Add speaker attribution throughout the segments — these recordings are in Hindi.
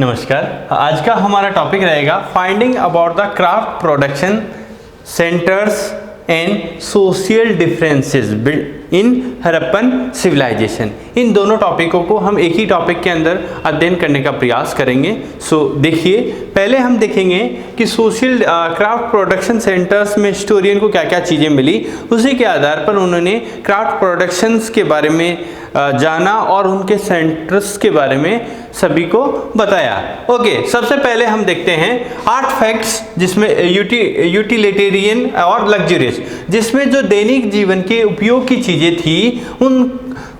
Speaker 1: नमस्कार। आज का हमारा टॉपिक रहेगा finding about the craft production centres and social differences in Harappan civilisation. इन दोनों टॉपिकों को हम एक ही टॉपिक के अंदर अध्ययन करने का प्रयास करेंगे। सो देखिए, पहले हम देखेंगे कि सोशल क्राफ्ट प्रोडक्शन सेंटर्स में हिस्टोरियन को क्या क्या चीज़ें मिली, उसी के आधार पर उन्होंने क्राफ्ट प्रोडक्शंस के बारे में जाना और उनके सेंटर्स के बारे में सभी को बताया। ओके, सबसे पहले हम देखते हैं आर्ट फैक्ट्स, जिसमें यूटिलिटेरियन और लग्जरियस, जिसमें जो दैनिक जीवन के उपयोग की चीज़ें थी, उन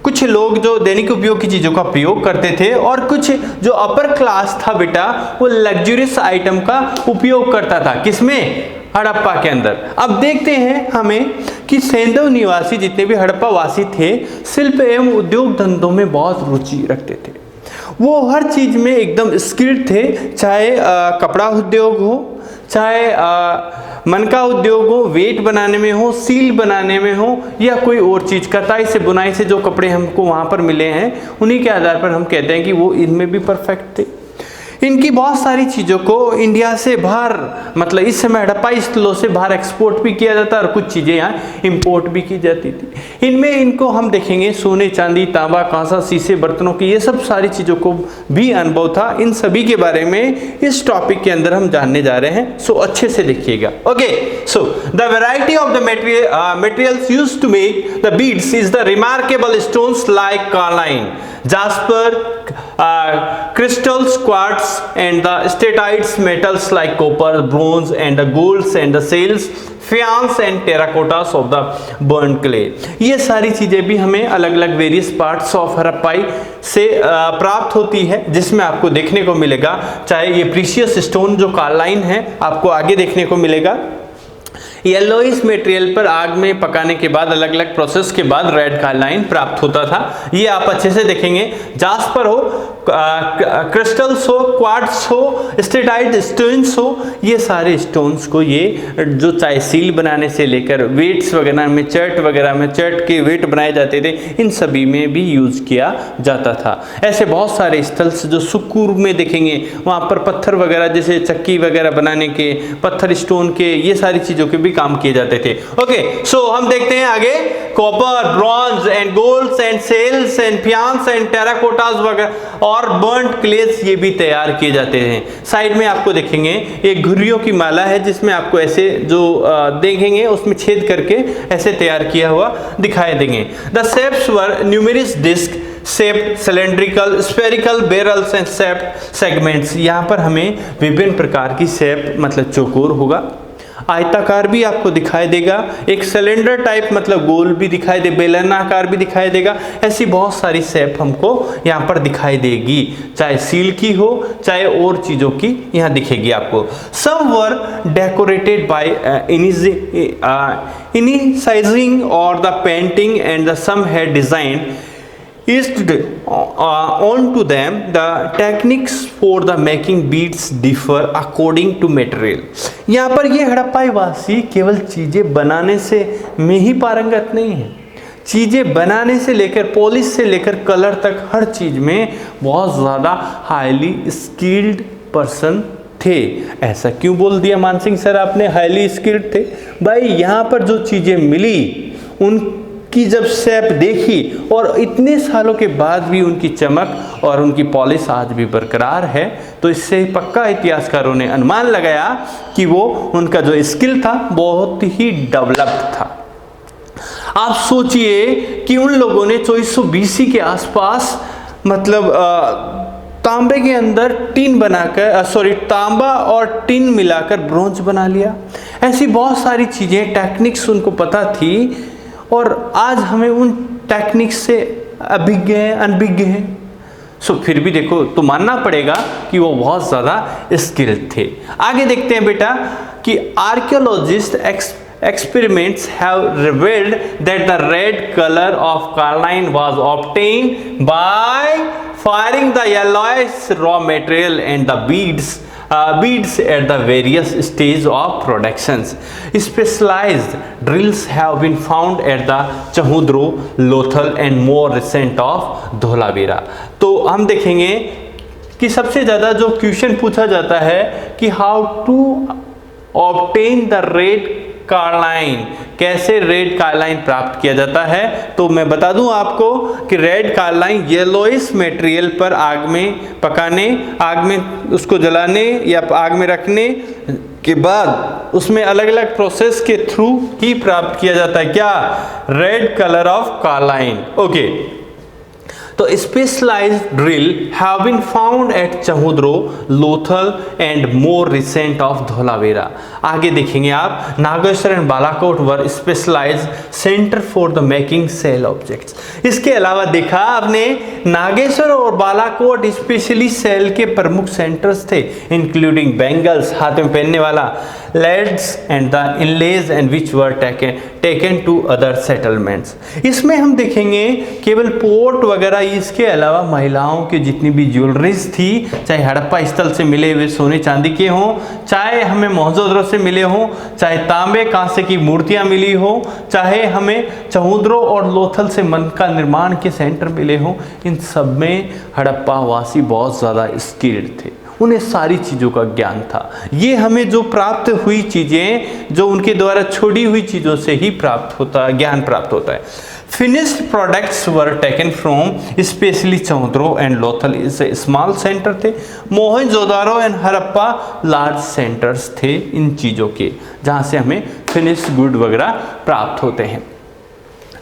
Speaker 1: कुछ लोग जो दैनिक उपयोग की चीज़ों का प्रयोग करते थे और कुछ जो अपर क्लास था बेटा, वो लग्जरियस आइटम का उपयोग करता था। किसमें? हड़प्पा के अंदर। अब देखते हैं हमें कि सैंधव निवासी जितने भी हड़प्पा वासी थे, शिल्प एवं उद्योग धंधों में बहुत रुचि रखते थे। वो हर चीज में एकदम स्किल्ड थे, चाहे कपड़ा उद्योग हो, चाहे मनका उद्योग हो, वेट बनाने में हो, सील बनाने में हो, या कोई और चीज, कताई से बुनाई से जो कपड़े हमको वहां पर मिले हैं, उन्हीं के आधार पर हम कहते हैं कि वो इनमें भी परफेक्ट थे। इनकी बहुत सारी चीज़ों को इंडिया से बाहर, मतलब इस समय हड़प्पा स्थलों से बाहर एक्सपोर्ट भी किया जाता और कुछ चीज़ें यहाँ इंपोर्ट भी की जाती थी। इनमें इनको हम देखेंगे सोने, चांदी, तांबा, कांसा, शीशे, बर्तनों की, ये सब सारी चीज़ों को भी अनुभव था। इन सभी के बारे में इस टॉपिक के अंदर हम जानने जा रहे हैं। सो अच्छे से देखिएगा। Okay, so the variety of the materials used to make the beads is the remarkable stones like carnelian, jasper, crystals, quartz, and the statites metals like copper, bronze, and the golds and the sales, faience and terracottas of the burnt clay। ये सारी चीजें भी हमें अलग अलग वेरियस पार्ट्स ऑफ हड़प्पाई से प्राप्त होती है, जिसमें आपको देखने को मिलेगा, चाहे ये प्रीशियस स्टोन जो कार्लाइन है, आपको आगे देखने को मिलेगा। येलोइश मटेरियल पर आग में पकाने के बाद, अलग अलग प्रोसेस के बाद रेड कार्लाइन प्राप्त होता था। ये आप अच्छे से देखेंगे। जास्पर हो, क्रिस्टल्स हो, क्वार्ट्स हो, स्टेटाइट स्टोन्स हो, ये सारे स्टोन्स को ये जो चाहे सील बनाने से लेकर वेट्स वगैरह में, चर्ट वगैरह में, चर्ट के वेट बनाए जाते थे, इन सभी में भी यूज किया जाता था। ऐसे बहुत सारे स्थल्स जो सुकूर में देखेंगे, वहाँ पर पत्थर वगैरह जैसे चक्की वगैरह बनाने के, पत्थर स्टोन के, ये सारी चीज़ों के भी काम किए जाते थे। ओके, सो हम देखते हैं आगे। Copper, bronze and golds and shells and faience and terracottas वगैरह और बर्न्ड क्लेस, ये भी तैयार किए जाते हैं। साइड में आपको देखेंगे एक घुर्रियों की माला है, जिसमें आपको ऐसे जो देखेंगे उसमें छेद करके ऐसे तैयार किया हुआ दिखाई देंगे। The shapes were numerous disc shaped, cylindrical, spherical, barrels and shaped segments. यहाँ पर हमें विभिन्न प्रकार की शेप, मतलब चौकोर होगा, आयताकार भी आपको दिखाई देगा, एक सिलेंडर टाइप मतलब गोल भी दिखाई दे, बेलनाकार भी दिखाई देगा। ऐसी बहुत सारी शेप हमको यहाँ पर दिखाई देगी, चाहे सील की हो, चाहे और चीज़ों की यहाँ दिखेगी आपको। सम वर डेकोरेटेड बाय इनिसाइजिंग और the painting and the some had design East onto them. The techniques for the making beads differ according to material। यहाँ पर ये हड़प्पाई वासी केवल चीज़ें बनाने से में ही पारंगत नहीं है, चीज़ें बनाने से लेकर पॉलिश से लेकर कलर तक हर चीज़ में बहुत ज़्यादा हाईली स्किल्ड पर्सन थे। ऐसा क्यों बोल दिया मानसिंह सर आपने हाईली स्किल्ड थे? भाई यहाँ पर जो चीज़ें मिली, उन की जब शेप देखी और इतने सालों के बाद भी उनकी चमक और उनकी पॉलिश आज भी बरकरार है, तो इससे पक्का इतिहासकारों ने अनुमान लगाया कि वो उनका जो स्किल था बहुत ही डेवलप्ड था। आप सोचिए कि उन लोगों ने 2400 BC के आसपास, मतलब तांबे के अंदर टिन बनाकर, तांबा और टिन मिलाकर ब्रोंज बना लिया। ऐसी बहुत सारी चीज़ें, टेक्निक्स उनको पता थी, और आज हमें उन टेक्निक्स से अभिज्ञ हैं, अनभिज्ञ हैं। सो फिर भी देखो, तो मानना पड़ेगा कि वो बहुत ज़्यादा स्किल्ड थे। आगे देखते हैं बेटा कि archaeologist experiments have revealed that the red color of carnelian was obtained by firing the yellowish raw material and the beads at the various stages of productions. Specialized drills have been found at the Chahudro, Lothal and more recent of Dholavira। तो हम देखेंगे कि सबसे ज़्यादा जो क्वेश्चन पूछा जाता है कि how to obtain the red carnelian, कैसे रेड कार्लाइन प्राप्त किया जाता है। तो मैं बता दूं आपको कि रेड कार्लाइन येलोइश मटेरियल पर आग में पकाने, आग में उसको जलाने या आग में रखने के बाद उसमें अलग अलग प्रोसेस के थ्रू ही प्राप्त किया जाता है। क्या? Red colour of carnelian. Okay, तो specialised drill have been found at Chanhudaro, Lothal and more recent of Dholavira. आगे देखेंगे आप, Nageshwar and Balakot were specialised centre for the making shell objects. इसके अलावा देखा आपने, नागेश्वर और बालाकोट स्पेशली सेल के प्रमुख सेंटर्स थे, इंक्लूडिंग बैंगल्स, हाथ में पहनने वाला, leads and the inlays and which were taken to other settlements. इसमें हम देखेंगे केवल पोर्ट वगैरह, इसके अलावा महिलाओं की जितनी भी ज्वेलरीज थी, चाहे हड़प्पा स्थल से मिले हुए सोने चांदी के हों, चाहे हमें मोहनजोदड़ो से मिले हों, चाहे तांबे कांसे की मूर्तियां मिली हो, चाहे हमें चहुद्रो और लोथल से मन का निर्माण के सेंटर मिले हों, इन सब में हड़प्पा वासी बहुत ज़्यादा स्किल्ड थे, उन्हें सारी चीज़ों का ज्ञान था। ये हमें जो प्राप्त हुई चीज़ें, जो उनके द्वारा छोड़ी हुई चीज़ों से ही प्राप्त होता है, ज्ञान प्राप्त होता है। Finished products were taken from especially Chanhudaro and Lothal is small centre थे, Mohenjodaro and Harappa large centres थे इन चीज़ों के, जहाँ से हमें फिनिश्ड गुड वगैरह प्राप्त होते हैं।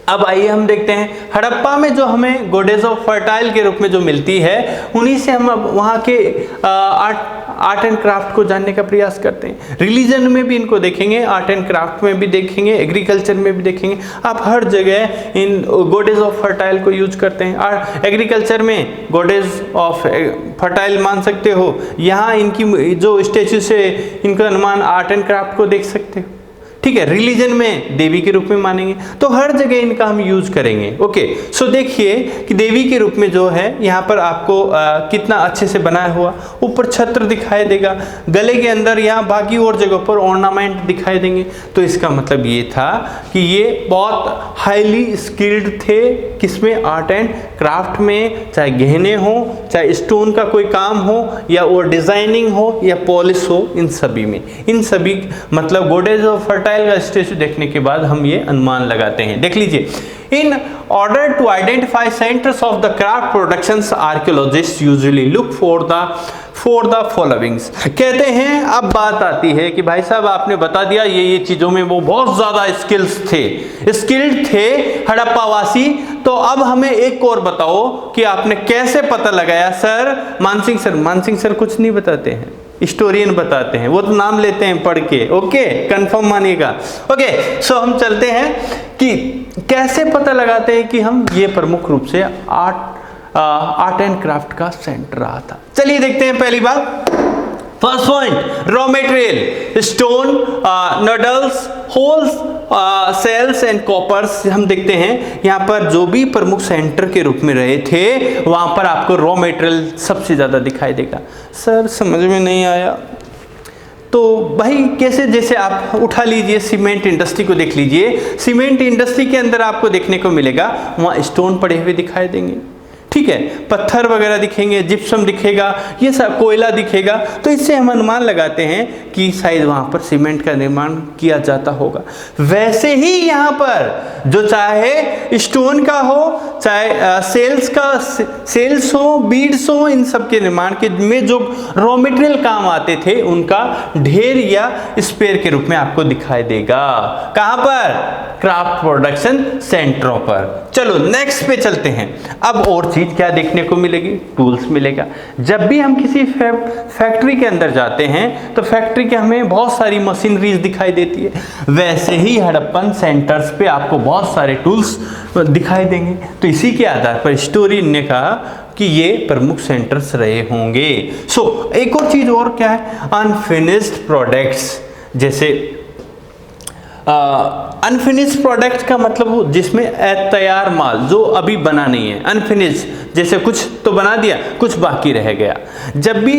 Speaker 1: अब आइए हम देखते हैं हड़प्पा में जो हमें गोडेज ऑफ फर्टाइल के रूप में जो मिलती है, उन्हीं से हम अब वहाँ के आर्ट एंड क्राफ्ट को जानने का प्रयास करते हैं। रिलीजन में भी इनको देखेंगे, आर्ट एंड क्राफ्ट में भी देखेंगे, एग्रीकल्चर में भी देखेंगे। आप हर जगह इन गोडेज ऑफ फर्टाइल को यूज करते हैं। और एग्रीकल्चर में गोडेज ऑफ फर्टाइल मान सकते हो, यहाँ इनकी जो स्टेचू से इनका अनुमान आर्ट एंड क्राफ्ट को देख सकते हो। ठीक है, रिलीजन में देवी के रूप में मानेंगे, तो हर जगह इनका हम यूज करेंगे। ओके, सो देखिए कि देवी के रूप में जो है यहाँ पर आपको कितना अच्छे से बनाया हुआ, ऊपर छत्र दिखाई देगा, गले के अंदर यहाँ बाकी और जगहों पर ऑर्नामेंट दिखाई देंगे। तो इसका मतलब ये था कि ये बहुत हाईली स्किल्ड थे, किसमें? आर्ट एंड क्राफ्ट में, चाहे गहने हो, चाहे स्टोन का कोई काम हो, या और डिजाइनिंग हो, या पॉलिश हो, इन सभी में, इन सभी मतलब गोडेज ऑफ फर्टाइल का स्टेचू देखने के बाद हम ये अनुमान लगाते हैं। देख लीजिए, in order to identify centres of the craft productions archaeologists usually look for the followings. कहते हैं, अब बात आती है कि भाई साहब आपने बता दिया ये चीजों में वो बहुत ज्यादा स्किल्ड थे हड़प्पावासी, तो अब हमें एक और बताओ कि आपने कैसे पता लगाया। सर मानसिंह सर कुछ नहीं बताते हैं, हिस्टोरियन बताते हैं, वो तो नाम लेते हैं पढ़ के। ओके, कंफर्म मानिएगा। ओके, सो हम चलते हैं कि कैसे पता लगाते हैं कि हम ये प्रमुख रूप से आर्ट एंड क्राफ्ट का सेंटर रहा था। चलिए देखते हैं पहली बात। First point, raw material, stone, needles, holes, shells and coppers. हम देखते हैं यहाँ पर जो भी प्रमुख सेंटर के रूप में रहे थे, वहां पर आपको रॉ मटेरियल सबसे ज्यादा दिखाई देगा। सर समझ में नहीं आया, तो भाई कैसे? जैसे आप उठा लीजिए सीमेंट इंडस्ट्री को देख लीजिए, सीमेंट इंडस्ट्री के अंदर आपको देखने को मिलेगा वहाँ स्टोन पड़े हुए दिखाई देंगे, ठीक है, पत्थर वगैरह दिखेंगे, जिप्सम दिखेगा, ये सब कोयला दिखेगा। तो इससे हम अनुमान लगाते हैं कि शायद वहाँ पर सीमेंट का निर्माण किया जाता होगा। वैसे ही यहाँ पर जो चाहे स्टोन का हो, चाहे सेल्स हो, बीड्स हो, इन सब के निर्माण के में जो रॉ मटेरियल काम आते थे, उनका ढेर या स्पेयर के रूप में आपको दिखाई देगा। कहाँ पर? क्राफ्ट प्रोडक्शन सेंटरों पर। चलो नेक्स्ट पे चलते हैं। अब और चीज क्या देखने को मिलेगी? टूल्स मिलेगा। जब भी हम किसी फैक्ट्री के अंदर जाते हैं तो फैक्ट्री के हमें बहुत सारी मशीनरीज दिखाई देती है, वैसे ही हड़प्पन सेंटर्स पे आपको बहुत सारे टूल्स दिखाई देंगे। तो इसी के आधार पर हिस्टोरियन ने कहा कि ये प्रमुख सेंटर्स रहे होंगे। सो एक और चीज और क्या है? Unfinished products. जैसे अनफिनिश्ड प्रोडक्ट का मतलब वो जिसमें तैयार माल जो अभी बना नहीं है, अनफिनिश्ड। जैसे कुछ तो बना दिया, कुछ बाकी रह गया। जब भी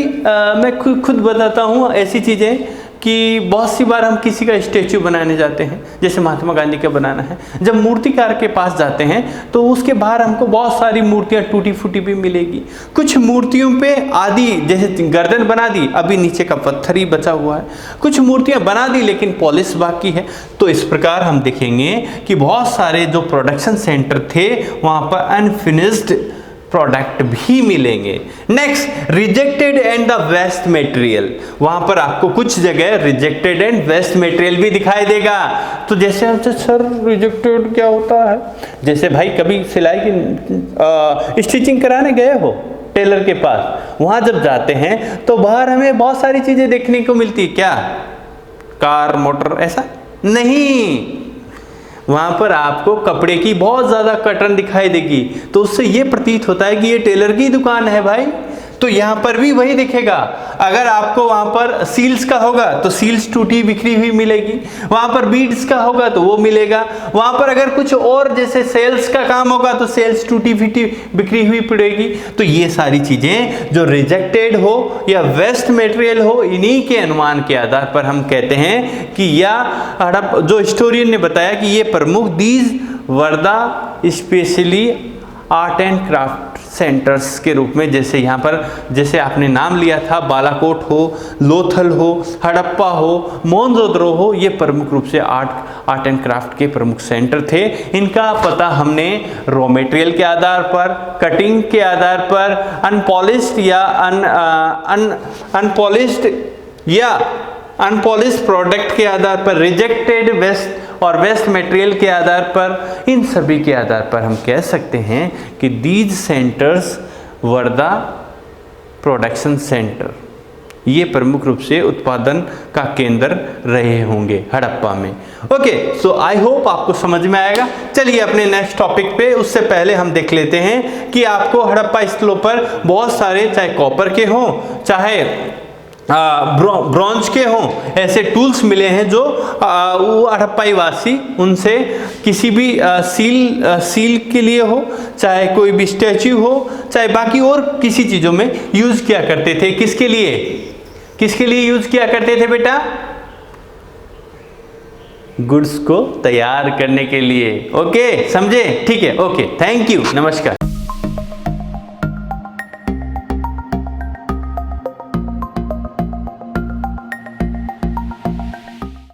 Speaker 1: मैं खुद बताता हूँ ऐसी चीज़ें कि बहुत सी बार हम किसी का स्टेचू बनाने जाते हैं, जैसे महात्मा गांधी का बनाना है, जब मूर्तिकार के पास जाते हैं तो उसके बाहर हमको बहुत सारी मूर्तियाँ टूटी फूटी भी मिलेगी। कुछ मूर्तियों पे आधी जैसे गर्दन बना दी, अभी नीचे का पत्थर ही बचा हुआ है। कुछ मूर्तियाँ बना दी लेकिन पॉलिश बाकी है। तो इस प्रकार हम देखेंगे कि बहुत सारे जो प्रोडक्शन सेंटर थे वहाँ पर अनफिनिश्ड प्रोडक्ट भी मिलेंगे। Next, rejected and the waste material. वहां पर आपको कुछ जगह रिजेक्टेड एंड वेस्ट मटेरियल भी दिखाई देगा। तो जैसे हमसे सर रिजेक्टेड क्या होता है, जैसे भाई कभी सिलाई की स्टिचिंग कराने गए हो टेलर के पास, वहां जब जाते हैं तो बाहर हमें बहुत सारी चीजें देखने को मिलती, क्या कार मोटर, ऐसा नहीं, वहां पर आपको कपड़े की बहुत ज्यादा कटन दिखाई देगी। तो उससे ये प्रतीत होता है कि ये टेलर की दुकान है भाई। तो यहाँ पर भी वही दिखेगा। अगर आपको वहां पर सील्स का होगा तो सील्स टूटी बिखरी हुई मिलेगी, वहां पर बीड्स का होगा तो वो मिलेगा, वहां पर अगर कुछ और जैसे सेल्स का काम होगा तो सेल्स टूटी फिटी बिखरी हुई पड़ेगी। तो ये सारी चीजें जो रिजेक्टेड हो या वेस्ट मटेरियल हो, इन्हीं के अनुमान के आधार पर हम कहते हैं कि या जो हिस्टोरियन ने बताया कि ये प्रमुख these Warda specially art and craft centres के रूप में, जैसे यहाँ पर जैसे आपने नाम लिया था, बालाकोट हो, लोथल हो, हड़प्पा हो, मोहनजोदड़ो हो, ये प्रमुख रूप से आर्ट एंड क्राफ्ट के प्रमुख सेंटर थे। इनका पता हमने रॉ मटेरियल के आधार पर, कटिंग के आधार पर, अनपॉलिश्ड या अनपॉलिश्ड प्रोडक्ट के आधार पर, रिजेक्टेड वेस्ट और वेस्ट मटेरियल के आधार पर, इन सभी के आधार पर हम कह सकते हैं कि these centres were the production centre. ये प्रमुख रूप से उत्पादन का केंद्र रहे होंगे हड़प्पा में। ओके, सो आई होप आपको समझ में आएगा। चलिए अपने नेक्स्ट टॉपिक पे, उससे पहले हम देख लेते हैं कि आपको हड़प्पा स्थलों पर बहुत सारे, चाहे कॉपर के हों चाहे ब्रॉन्ज के हों, ऐसे टूल्स मिले हैं जो वो हड़प्पाई वासी उनसे किसी भी सील के लिए हो, चाहे कोई भी स्टैच्यू हो, चाहे बाकी और किसी चीज़ों में यूज़ किया करते थे। किसके लिए यूज़ किया करते थे बेटा? गुड्स को तैयार करने के लिए। ओके, समझे? ठीक है, ओके, थैंक यू, नमस्कार।